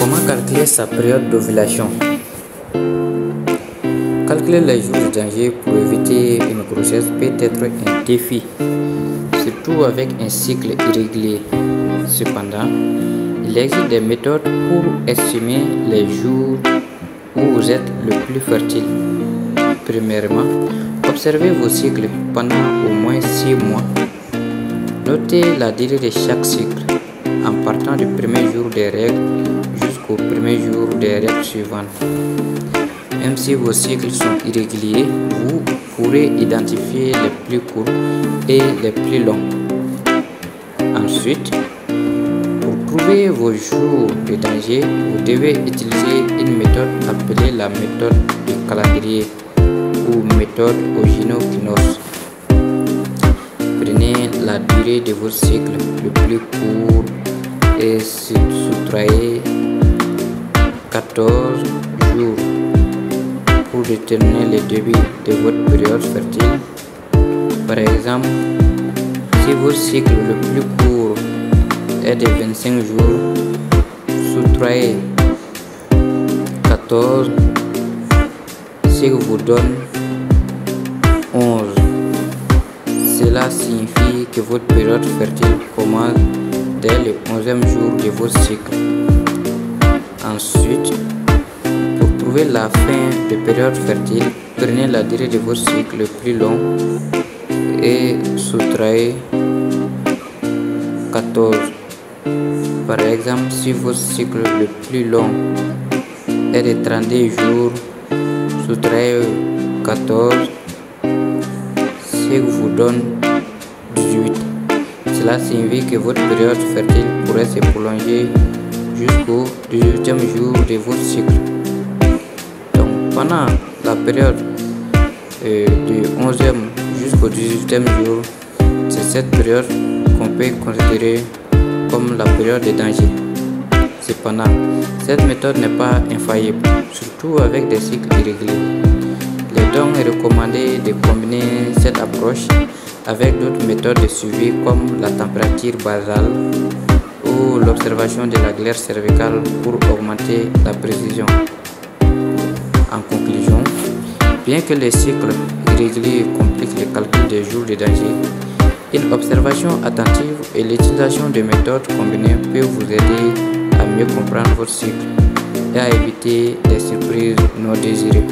Comment calculer sa période d'ovulation? Calculer les jours de danger pour éviter une grossesse peut être un défi, surtout avec un cycle irrégulier. Cependant, il existe des méthodes pour estimer les jours où vous êtes le plus fertile. Premièrement, observez vos cycles pendant au moins 6 mois. Notez la durée de chaque cycle en partant du premier jour des règles jusqu'au premier jour des règles suivantes. Même si vos cycles sont irréguliers, vous pourrez identifier les plus courts et les plus longs. Ensuite, pour trouver vos jours de danger, vous devez utiliser une méthode appelée la méthode du calendrier ou méthode Ogino-Kinos. Prenez la durée de votre cycle le plus court et soustrayez 14 jours pour déterminer le début de votre période fertile. Par exemple, si votre cycle le plus court est de 25 jours, soustrayez 14, ce qui vous donne 11. Cela signifie que votre période fertile commence dès le 11e jour de votre cycle. Ensuite, pour trouver la fin de période fertile, prenez la durée de votre cycle le plus long et soustrayez 14. Par exemple, si votre cycle le plus long est de 32 jours, soustrayez 14, ce qui vous donne 18. Cela signifie que votre période fertile pourrait se prolonger jusqu'au 18e jour de votre cycle. Donc, pendant la période du 11e jusqu'au 18e jour, c'est cette période qu'on peut considérer comme la période de danger. Cependant, cette méthode n'est pas infaillible, surtout avec des cycles irréguliers. Il est donc recommandé de combiner cette approche avec d'autres méthodes de suivi comme la température basale ou l'observation de la glaire cervicale pour augmenter la précision. En conclusion, bien que les cycles irréguliers compliquent le calcul des jours de danger, une observation attentive et l'utilisation de méthodes combinées peut vous aider à mieux comprendre votre cycle et à éviter des surprises non désirées.